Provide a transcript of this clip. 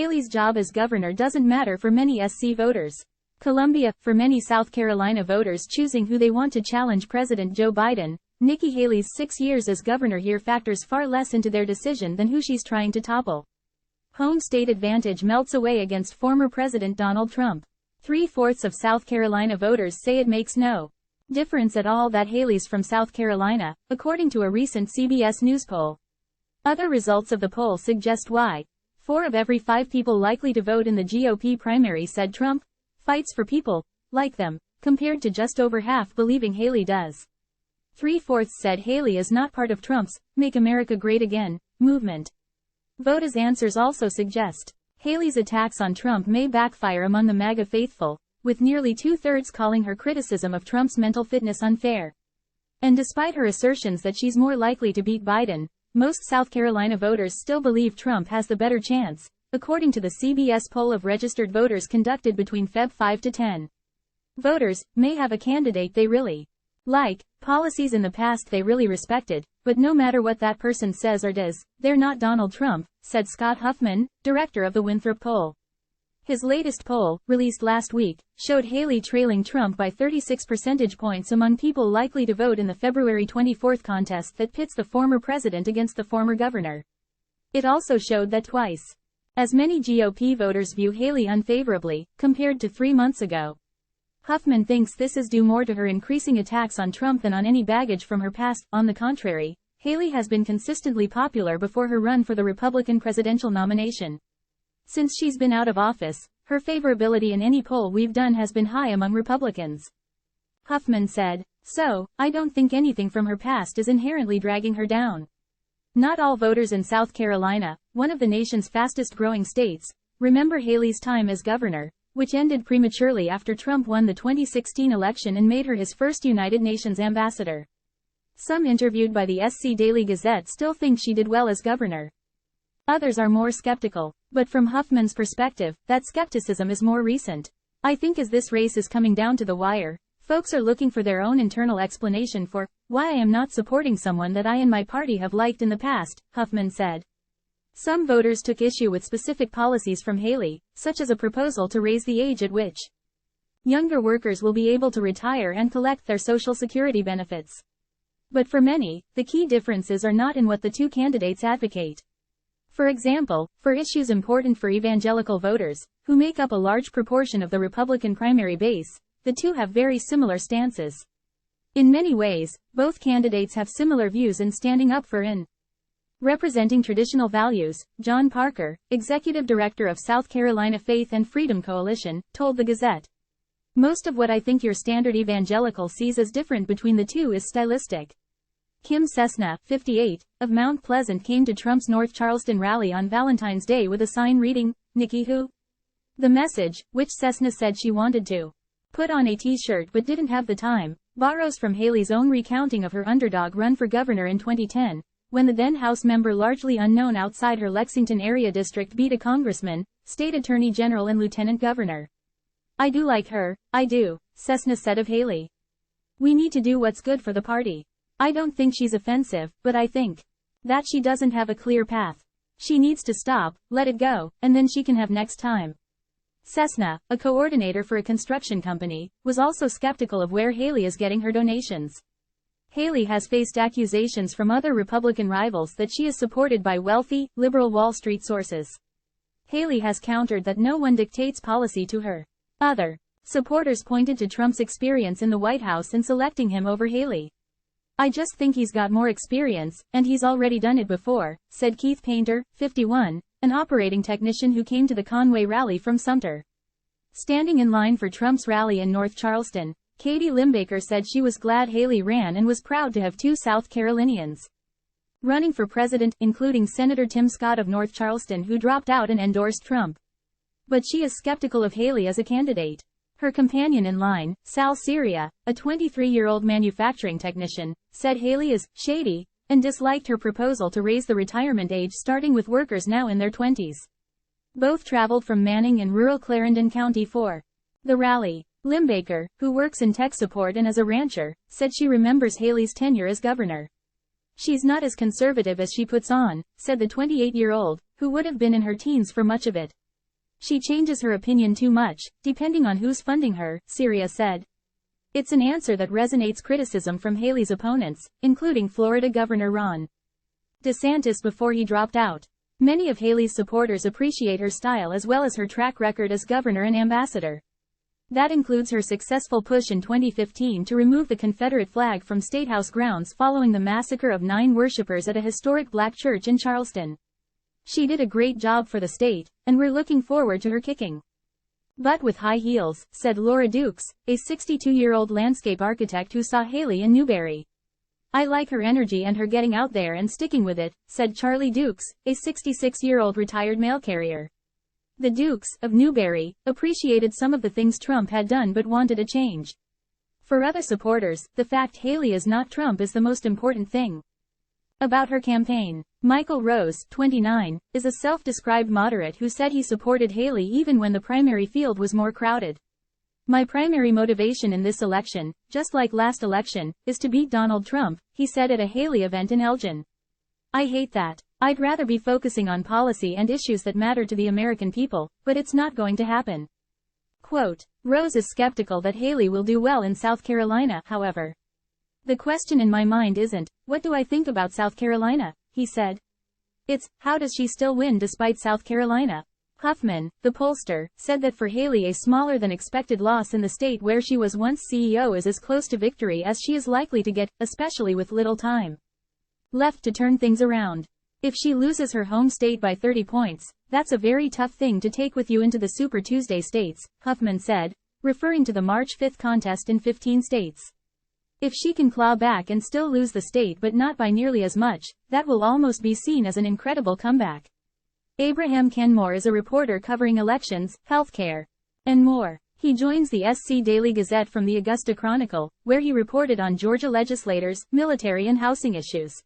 Haley's job as governor doesn't matter for many SC voters. Columbia, for many South Carolina voters choosing who they want to challenge President Joe Biden, Nikki Haley's 6 years as governor here factors far less into their decision than who she's trying to topple. Home state advantage melts away against former President Donald Trump. 3/4 of South Carolina voters say it makes no difference at all that Haley's from South Carolina, according to a recent CBS News poll. Other results of the poll suggest why. 4 of every 5 people likely to vote in the GOP primary said Trump fights for people like them, compared to just over half believing Haley does. 3/4 said Haley is not part of Trump's Make America Great Again movement. Vote as answers also suggest Haley's attacks on Trump may backfire among the MAGA faithful, with nearly 2/3 calling her criticism of Trump's mental fitness unfair. And despite her assertions that she's more likely to beat Biden, most South Carolina voters still believe Trump has the better chance, according to the CBS poll of registered voters conducted between Feb 5 to 10. Voters may have a candidate they really like, policies in the past they really respected, but no matter what that person says or does, they're not Donald Trump, said Scott Huffman, director of the Winthrop poll. His latest poll, released last week, showed Haley trailing Trump by 36 percentage points among people likely to vote in the February 24 contest that pits the former president against the former governor. It also showed that twice as many GOP voters view Haley unfavorably, compared to 3 months ago. Huffman thinks this is due more to her increasing attacks on Trump than on any baggage from her past. On the contrary, Haley has been consistently popular before her run for the Republican presidential nomination. Since she's been out of office, her favorability in any poll we've done has been high among Republicans. Huffman said, "So, I don't think anything from her past is inherently dragging her down." Not all voters in South Carolina, one of the nation's fastest-growing states, remember Haley's time as governor, which ended prematurely after Trump won the 2016 election and made her his first United Nations ambassador. Some interviewed by the SC Daily Gazette still think she did well as governor. Others are more skeptical, but from Huffman's perspective, that skepticism is more recent. "I think as this race is coming down to the wire, folks are looking for their own internal explanation for why I am not supporting someone that I and my party have liked in the past," Huffman said. Some voters took issue with specific policies from Haley, such as a proposal to raise the age at which younger workers will be able to retire and collect their Social Security benefits. But for many, the key differences are not in what the two candidates advocate. For example, for issues important for evangelical voters, who make up a large proportion of the Republican primary base, the two have very similar stances. In many ways, both candidates have similar views in standing up for and representing traditional values. John Parker, executive director of South Carolina Faith and Freedom Coalition, told the Gazette, "Most of what I think your standard evangelical sees as different between the two is stylistic." Kim Cessna, 58, of Mount Pleasant came to Trump's North Charleston rally on Valentine's Day with a sign reading, "Nikki Who?" The message, which Cessna said she wanted to put on a t-shirt but didn't have the time, borrows from Haley's own recounting of her underdog run for governor in 2010, when the then House member largely unknown outside her Lexington area district beat a congressman, state attorney general and lieutenant governor. "I do like her, I do," Cessna said of Haley. "We need to do what's good for the party. I don't think she's offensive, but I think that she doesn't have a clear path. She needs to stop, let it go, and then she can have next time." Cessna, a coordinator for a construction company, was also skeptical of where Haley is getting her donations. Haley has faced accusations from other Republican rivals that she is supported by wealthy, liberal Wall Street sources. Haley has countered that no one dictates policy to her. Other supporters pointed to Trump's experience in the White House in selecting him over Haley. "I just think he's got more experience, and he's already done it before," said Keith Painter, 51, an operating technician who came to the Conway rally from Sumter. Standing in line for Trump's rally in North Charleston, Katie Limbaker said she was glad Haley ran and was proud to have 2 South Carolinians running for president, including Senator Tim Scott of North Charleston, who dropped out and endorsed Trump. But she is skeptical of Haley as a candidate. Her companion in line, Sal Syria, a 23-year-old manufacturing technician, said Haley is shady and disliked her proposal to raise the retirement age starting with workers now in their 20s. Both traveled from Manning and rural Clarendon County for the rally. Limbaker, who works in tech support and as a rancher, said she remembers Haley's tenure as governor. "She's not as conservative as she puts on," said the 28-year-old, who would have been in her teens for much of it. She changes her opinion too much, depending on who's funding her, Syria said. It's an answer that resonates criticism from Haley's opponents, including Florida Governor Ron DeSantis before he dropped out. Many of Haley's supporters appreciate her style as well as her track record as governor and ambassador. That includes her successful push in 2015 to remove the Confederate flag from State House grounds following the massacre of 9 worshippers at a historic black church in Charleston. She did a great job for the state, and we're looking forward to her kicking butt with high heels, said Laura Dukes, a 62-year-old landscape architect who saw Haley in Newberry. I like her energy and her getting out there and sticking with it, said Charlie Dukes, a 66-year-old retired mail carrier. The Dukes, of Newberry, appreciated some of the things Trump had done but wanted a change. For other supporters, the fact Haley is not Trump is the most important thing. About her campaign. Michael Rose, 29, is a self-described moderate who said he supported Haley even when the primary field was more crowded. My primary motivation in this election, just like last election, is to beat Donald Trump, he said at a Haley event in Elgin. I hate that. I'd rather be focusing on policy and issues that matter to the American people, but it's not going to happen. Quote, Rose is skeptical that Haley will do well in South Carolina, however. The question in my mind isn't, what do I think about South Carolina, he said. It's, how does she still win despite South Carolina? Huffman, the pollster, said that for Haley a smaller than expected loss in the state where she was once CEO is as close to victory as she is likely to get, especially with little time left to turn things around. If she loses her home state by 30 points, that's a very tough thing to take with you into the Super Tuesday states, Huffman said, referring to the March 5 contest in 15 states. If she can claw back and still lose the state but not by nearly as much, that will almost be seen as an incredible comeback. Abraham Kenmore is a reporter covering elections, healthcare, and more. He joins the SC Daily Gazette from the Augusta Chronicle, where he reported on Georgia legislators, military and housing issues.